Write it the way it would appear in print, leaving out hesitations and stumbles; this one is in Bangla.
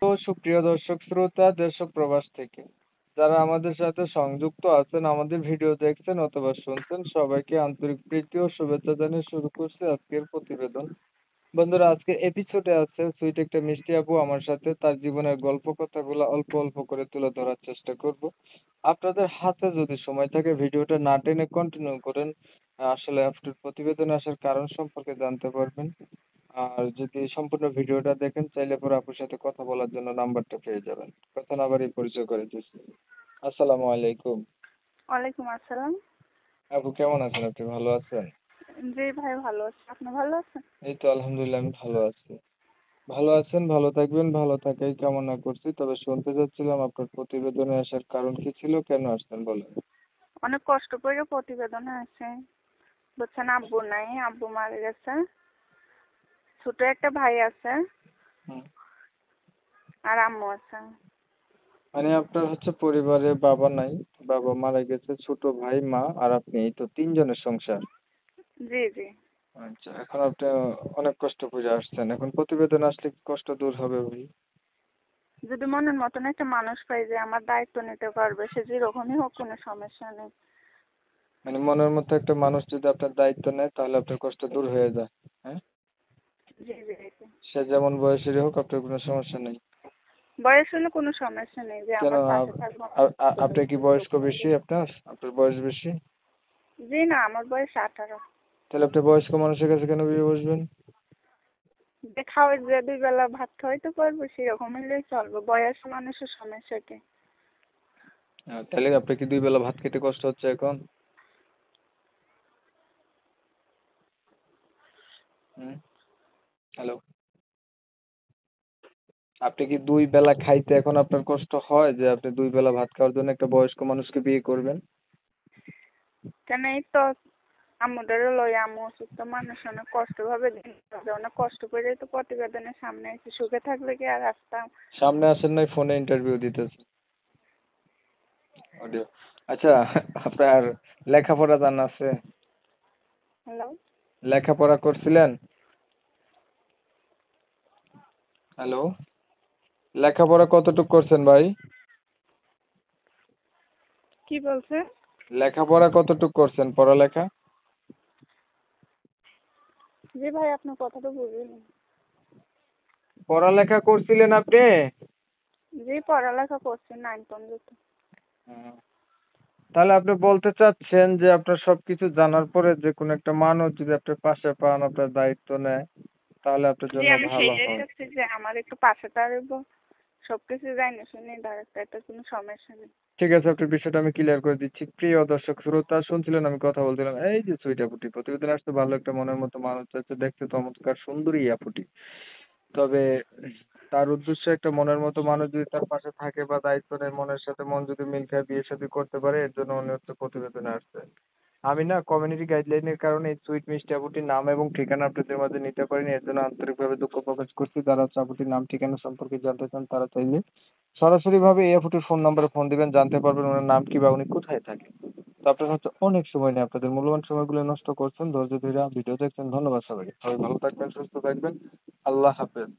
তো সুপ্রিয় দর্শক শ্রোতা দেশ ও প্রবাস থেকে যারা আমাদের সাথে সংযুক্ত আছেন, আমাদের ভিডিও দেখছেন অথবা শুনছেন, সবাইকে আন্তরিক প্রীতি ও শুভেচ্ছা জানিয়ে শুরু করছি আজকের প্রতিবেদন। বন্ধুরা, আজকের এপিসোডে আছে সুইট একটা মিষ্টি আপু আমার সাথে তার জীবনের গল্প কথাগুলো অল্প অল্প করে তুলে ধরার চেষ্টা করব। আপনাদের হাতে যদি সময় থাকে ভিডিওটা না টেনে কন্টিনিউ করেন, আসলে আপনার প্রতিবেদনে আসার কারণ সম্পর্কে জানতে পারবেন। আর যদি সম্পূর্ণ ভিডিওটা দেখেন চাইলে পরে আপুর সাথে কথা বলার জন্য নাম্বারটা পেয়ে যাবেন। কথা না বাড়িয়ে পরিচয় করে দিচ্ছি। আসসালামু আলাইকুম। ওয়ালাইকুম আসসালাম। আপু কেমন আছেন? আপনি ভালো আছেন? জি ভাই, ভালো আছি। আপনি ভালো আছেন? এই তো আলহামদুলিল্লাহ আমি ভালো আছি। ভালো আছেন, ভালো থাকবেন, ভালো থাকাই কামনা করছি। তবে শুনতে চাচ্ছিলাম আপনার প্রতিবেদনে আসার কারণ কি ছিল, কেন আসছেন বলেন? অনেক কষ্ট করে প্রতিবেদনে আছে। বুঝছেন, আব্বু নাই, আব্বু মারা গেছে। ছোট একটা ভাই আছে হুম। আর আম্মু আছে। মানে আপনার হচ্ছে পরিবারে বাবা নাই, বাবা মারা গেছে, ছোট ভাই, মা আর আপনি, এই তো তিনজনের সংসার। জি জি। আচ্ছা, এখন আপনি অনেক কষ্ট করে আসছেন। এখন প্রতিবেদন আসলে কি কষ্ট দূর হবে ভাই? যদি মনের মতন একটা মানুষ পাই যে আমার দায়িত্ব নিতে পারবে, সে যেরকমই হোক, কোনো সমস্যা নেই। মানে মনের মতো একটা মানুষ যদি আপনার দায়িত্ব নেয় তাহলে আপনার কষ্ট দূর হয়ে যায়। হ্যাঁ? জি জি জি। সে যেমন বয়সেরই হোক আপনার কোনো সমস্যা নেই। বয়স হলে কোনো সমস্যা নেই, যে কেন আমার পাশে থাকবো। আপনার কি বয়স্ক বেশি? আপনার বয়স বেশি? জি না, আমার বয়স 18। তাহলে আপনি বয়স্ক মানুষের কাছে কেন বিয়ে বসবেন? যে খাওয়ার, যে 2 বেলা ভাত খাওয়াইতে পারবো সেরকম হলেই চলবে। বয়স মানুষের সমস্যা কি? তাহলে আপনি কি 2 বেলা ভাত খেতে কষ্ট হচ্ছে এখন? হুম। হ্যালো। আপনি কি 2 বেলা খাইতে এখন আপনার কষ্ট হয় যে আপনি 2 বেলা ভাত খাওয়ার জন্য একটা বয়স্ক মানুষকে বিয়ে করবেন? কেন, এই তো আম্মুদেরও লই, আম্মু অসুস্থ মানুষ, অনেক কষ্ট ভাবে দিন কাটে। অনেক কষ্ট করে তো প্রতিবেদনের সামনে এসে, সুখে থাকলে কি আর আসতাম? সামনে আসেন নাই, ফোনে ইন্টারভিউ দিতেছে অডিও। আচ্ছা, আপনার লেখাপড়া জানা আছে? হ্যালো। লেখাপড়া করছিলেন? হ্যালো। লেখাপড়া কতটুক করছেন ভাই? কি বলছে? লেখাপড়া কতটুক করছেন, পড়ালেখা? জি ভাই, আপনার কথাটা বুঝিনি। পড়ালেখা করছিলেন আপনি? জি, পড়ালেখা করছি 9 পর্যন্ত। হুম। তাহলে আপনি বলতে চাচ্ছেন যে আপনার সবকিছু জানার পরে যে কোনো একটা মানুষ যদি আপনার পাশে পান, আপনার দায়িত্ব নেয়, তাহলে আপনার জি, জন্য আমি ভালো সেইটাই হয়। চাচ্ছি যে আমার একটু পাশে দাঁড়াবো, সবকিছু জানি শুনি দাঁড়াতে, এটা কোনো সমস্যা নেই। ঠিক আছে, আপনার বিষয়টা আমি ক্লিয়ার করে দিচ্ছি। প্রিয় দর্শক শ্রোতা, শুনছিলেন আমি কথা বলছিলাম, এই যে সুইট আপুটি প্রতিবেদন আসতে, ভালো একটা মনের মতো মানুষ আছে, দেখতে চমৎকার সুন্দরী আপুটি। তবে তার উদ্দেশ্য একটা মনের মতো মানুষ যদি তার পাশে থাকে বা দায়িত্ব নেয়, মনের সাথে মন যদি মিল খায়, বিয়ে শাদী করতে পারে, এর জন্য উনি হচ্ছে প্রতিবেদনে আসছে। আমি না কমিউনিটি গাইডলাইনের কারণে এই সুইট মিষ্টি আপুটির নাম এবং ঠিকানা আপনাদের মাঝে নিতে পারিনি, এর জন্য আন্তরিকভাবে দুঃখ প্রকাশ করছি। যারা হচ্ছে আপুটির নাম ঠিকানা সম্পর্কে জানতে চান তারা চাইলে সরাসরি ভাবে এই আপুটির ফোন নম্বরে ফোন দিবেন, জানতে পারবেন ওনার নাম কি বা উনি কোথায় থাকে। তো আপনারা হচ্ছে অনেক সময় নিয়ে আপনাদের মূল্যবান সময়গুলো নষ্ট করছেন, ধৈর্য ধরে ভিডিও দেখছেন। ধন্যবাদ সবাইকে। সবাই ভালো থাকবেন, সুস্থ থাকবেন। আল্লাহ হাফেজ।